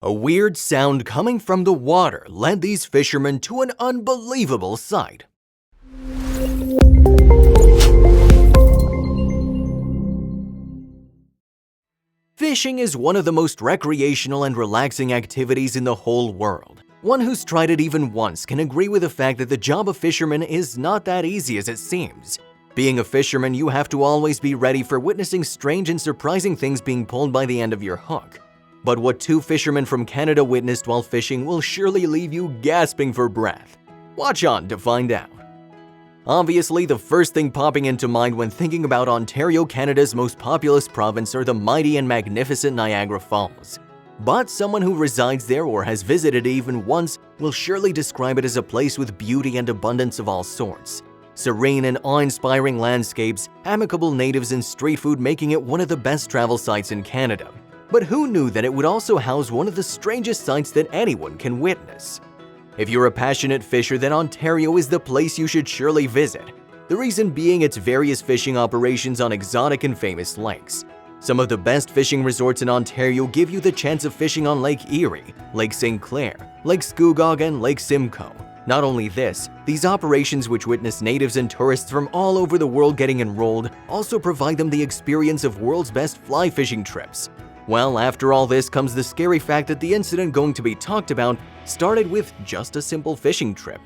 A weird sound coming from the water led these fishermen to an unbelievable sight. Fishing is one of the most recreational and relaxing activities in the whole world. One who's tried it even once can agree with the fact that the job of fisherman is not that easy as it seems. Being a fisherman, you have to always be ready for witnessing strange and surprising things being pulled by the end of your hook. But what two fishermen from Canada witnessed while fishing will surely leave you gasping for breath. Watch on to find out. Obviously, the first thing popping into mind when thinking about Ontario, Canada's most populous province, are the mighty and magnificent Niagara Falls. But someone who resides there or has visited it even once will surely describe it as a place with beauty and abundance of all sorts. Serene and awe-inspiring landscapes, amicable natives, and street food making it one of the best travel sites in Canada. But who knew that it would also house one of the strangest sights that anyone can witness? If you're a passionate fisher, then Ontario is the place you should surely visit. The reason being its various fishing operations on exotic and famous lakes. Some of the best fishing resorts in Ontario give you the chance of fishing on Lake Erie, Lake St. Clair, Lake Scugog, and Lake Simcoe. Not only this, these operations, which witness natives and tourists from all over the world getting enrolled, also provide them the experience of world's best fly fishing trips. Well, after all this comes the scary fact that the incident going to be talked about started with just a simple fishing trip.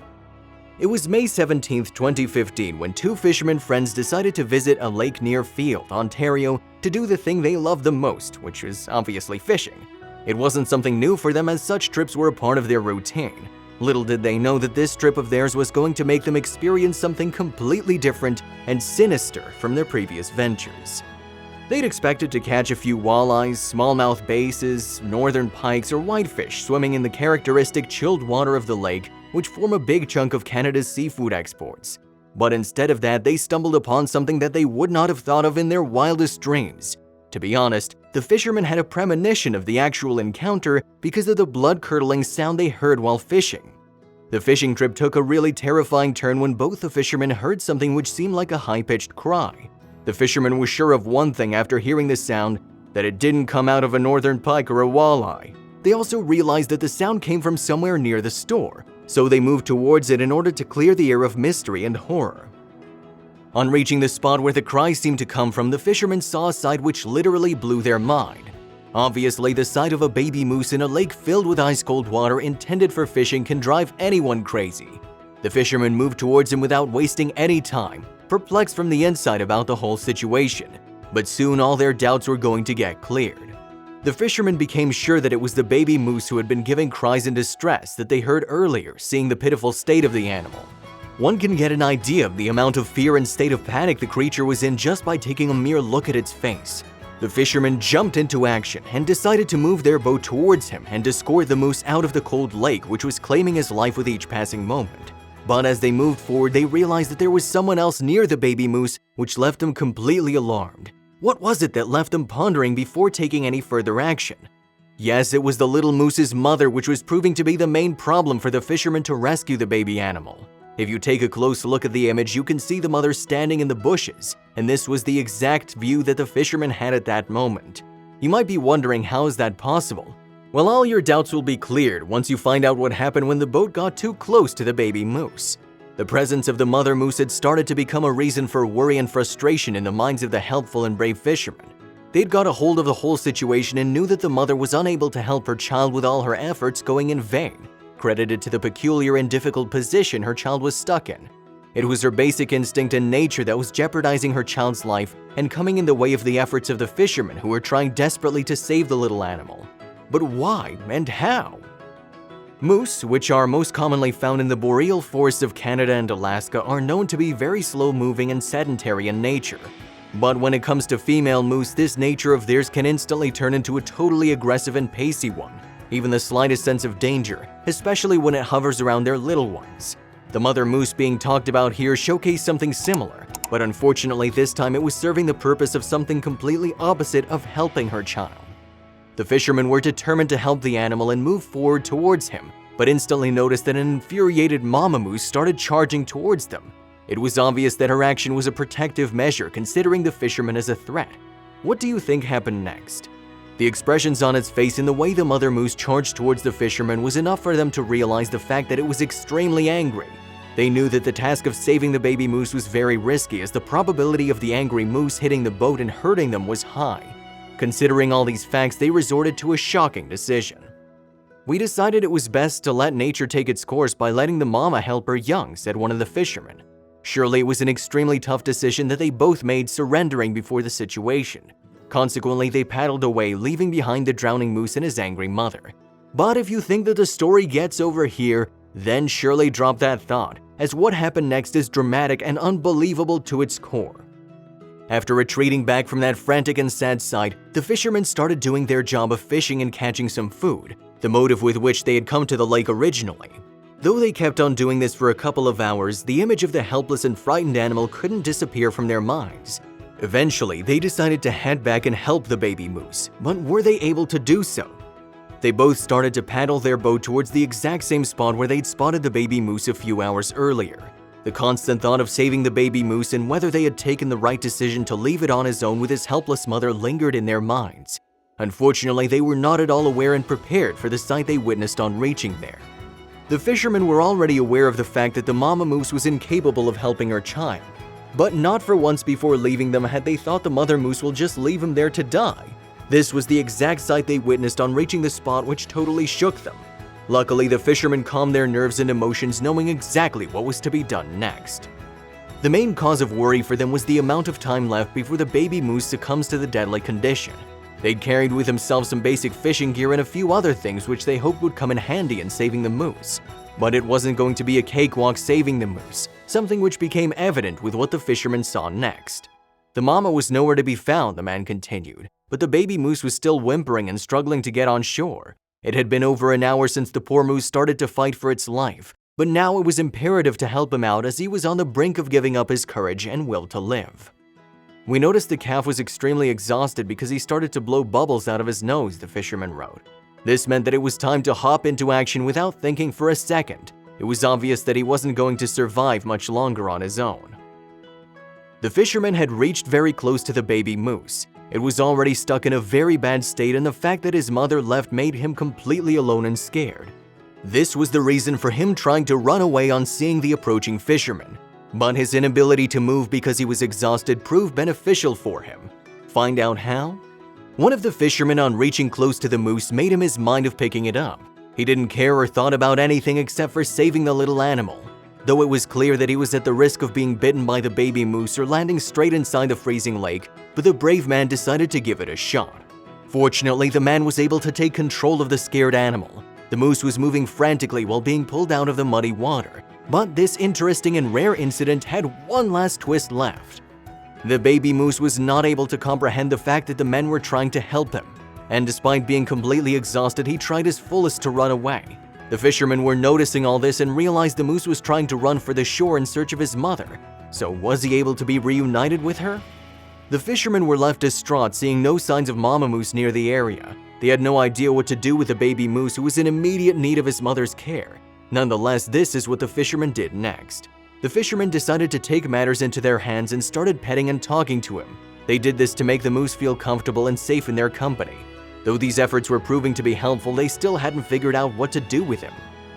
It was May 17, 2015 when two fishermen friends decided to visit a lake near Field, Ontario to do the thing they love the most, which is obviously fishing. It wasn't something new for them as such trips were a part of their routine. Little did they know that this trip of theirs was going to make them experience something completely different and sinister from their previous ventures. They'd expected to catch a few walleyes, smallmouth bases, northern pikes, or whitefish swimming in the characteristic chilled water of the lake, which form a big chunk of Canada's seafood exports. But instead of that, they stumbled upon something that they would not have thought of in their wildest dreams. To be honest, the fishermen had a premonition of the actual encounter because of the blood-curdling sound they heard while fishing. The fishing trip took a really terrifying turn when both the fishermen heard something which seemed like a high-pitched cry. The fisherman was sure of one thing after hearing the sound, that it didn't come out of a northern pike or a walleye. They also realized that the sound came from somewhere near the store, so they moved towards it in order to clear the air of mystery and horror. On reaching the spot where the cry seemed to come from, the fishermen saw a sight which literally blew their mind. Obviously, the sight of a baby moose in a lake filled with ice-cold water intended for fishing can drive anyone crazy. The fishermen moved towards him without wasting any time, perplexed from the inside about the whole situation. But soon all their doubts were going to get cleared. The fishermen became sure that it was the baby moose who had been giving cries in distress that they heard earlier, seeing the pitiful state of the animal. One can get an idea of the amount of fear and state of panic the creature was in just by taking a mere look at its face. The fishermen jumped into action and decided to move their boat towards him and escort the moose out of the cold lake, which was claiming his life with each passing moment. But as they moved forward, they realized that there was someone else near the baby moose, which left them completely alarmed. What was it that left them pondering before taking any further action? Yes, it was the little moose's mother, which was proving to be the main problem for the fishermen to rescue the baby animal. If you take a close look at the image, you can see the mother standing in the bushes, and this was the exact view that the fishermen had at that moment. You might be wondering, how is that possible? Well, all your doubts will be cleared once you find out what happened when the boat got too close to the baby moose. The presence of the mother moose had started to become a reason for worry and frustration in the minds of the helpful and brave fishermen. They'd got a hold of the whole situation and knew that the mother was unable to help her child with all her efforts going in vain, credited to the peculiar and difficult position her child was stuck in. It was her basic instinct and nature that was jeopardizing her child's life and coming in the way of the efforts of the fishermen who were trying desperately to save the little animal. But why and how? Moose, which are most commonly found in the boreal forests of Canada and Alaska, are known to be very slow-moving and sedentary in nature. But when it comes to female moose, this nature of theirs can instantly turn into a totally aggressive and pacey one. Even the slightest sense of danger, especially when it hovers around their little ones. The mother moose being talked about here showcased something similar, but unfortunately this time it was serving the purpose of something completely opposite of helping her child. The fishermen were determined to help the animal and move forward towards him, but instantly noticed that an infuriated mama moose started charging towards them. It was obvious that her action was a protective measure, considering the fishermen as a threat. What do you think happened next? The expressions on its face and the way the mother moose charged towards the fisherman was enough for them to realize the fact that it was extremely angry. They knew that the task of saving the baby moose was very risky, as the probability of the angry moose hitting the boat and hurting them was high. Considering all these facts, they resorted to a shocking decision. "We decided it was best to let nature take its course by letting the mama help her young," said one of the fishermen. Surely it was an extremely tough decision that they both made, surrendering before the situation. Consequently, they paddled away, leaving behind the drowning moose and his angry mother. But if you think that the story gets over here, then surely drop that thought, as what happened next is dramatic and unbelievable to its core. After retreating back from that frantic and sad sight, the fishermen started doing their job of fishing and catching some food, the motive with which they had come to the lake originally. Though they kept on doing this for a couple of hours, the image of the helpless and frightened animal couldn't disappear from their minds. Eventually, they decided to head back and help the baby moose, but were they able to do so? They both started to paddle their boat towards the exact same spot where they'd spotted the baby moose a few hours earlier. The constant thought of saving the baby moose and whether they had taken the right decision to leave it on his own with his helpless mother lingered in their minds. Unfortunately, they were not at all aware and prepared for the sight they witnessed on reaching there. The fishermen were already aware of the fact that the mama moose was incapable of helping her child. But not for once before leaving them had they thought the mother moose will just leave him there to die. This was the exact sight they witnessed on reaching the spot, which totally shook them. Luckily, the fishermen calmed their nerves and emotions, knowing exactly what was to be done next. The main cause of worry for them was the amount of time left before the baby moose succumbs to the deadly condition. They'd carried with themselves some basic fishing gear and a few other things which they hoped would come in handy in saving the moose. But it wasn't going to be a cakewalk saving the moose, something which became evident with what the fishermen saw next. The mama was nowhere to be found, the man continued, but the baby moose was still whimpering and struggling to get on shore. It had been over an hour since the poor moose started to fight for its life, but now it was imperative to help him out as he was on the brink of giving up his courage and will to live. "We noticed the calf was extremely exhausted because he started to blow bubbles out of his nose," the fisherman wrote. This meant that it was time to hop into action without thinking for a second. It was obvious that he wasn't going to survive much longer on his own. The fisherman had reached very close to the baby moose. It was already stuck in a very bad state, and the fact that his mother left made him completely alone and scared. This was the reason for him trying to run away on seeing the approaching fisherman. But his inability to move because he was exhausted proved beneficial for him. Find out how? One of the fishermen, on reaching close to the moose, made him his mind of picking it up. He didn't care or thought about anything except for saving the little animal. Though it was clear that he was at the risk of being bitten by the baby moose or landing straight inside the freezing lake, but the brave man decided to give it a shot. Fortunately, the man was able to take control of the scared animal. The moose was moving frantically while being pulled out of the muddy water. But this interesting and rare incident had one last twist left. The baby moose was not able to comprehend the fact that the men were trying to help him, and despite being completely exhausted, he tried his fullest to run away. The fishermen were noticing all this and realized the moose was trying to run for the shore in search of his mother. So was he able to be reunited with her? The fishermen were left distraught, seeing no signs of mama moose near the area. They had no idea what to do with the baby moose, who was in immediate need of his mother's care. Nonetheless, this is what the fishermen did next. The fishermen decided to take matters into their hands and started petting and talking to him. They did this to make the moose feel comfortable and safe in their company. Though these efforts were proving to be helpful, they still hadn't figured out what to do with him.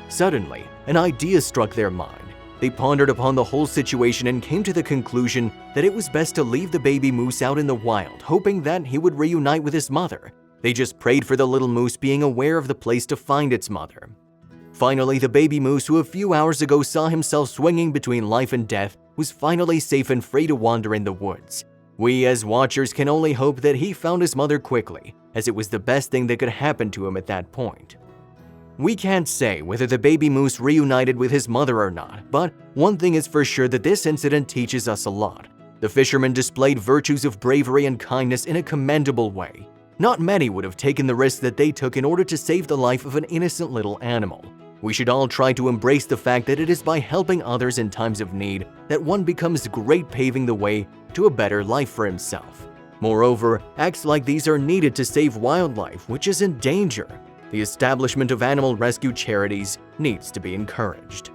Suddenly, an idea struck their mind. They pondered upon the whole situation and came to the conclusion that it was best to leave the baby moose out in the wild, hoping that he would reunite with his mother. They just prayed for the little moose, being aware of the place to find its mother. Finally, the baby moose, who a few hours ago saw himself swinging between life and death, was finally safe and free to wander in the woods. We as watchers can only hope that he found his mother quickly, as it was the best thing that could happen to him at that point. We can't say whether the baby moose reunited with his mother or not, but one thing is for sure, that this incident teaches us a lot. The fishermen displayed virtues of bravery and kindness in a commendable way. Not many would have taken the risk that they took in order to save the life of an innocent little animal. We should all try to embrace the fact that it is by helping others in times of need that one becomes great, paving the way to a better life for himself. Moreover, acts like these are needed to save wildlife, which is in danger. The establishment of animal rescue charities needs to be encouraged.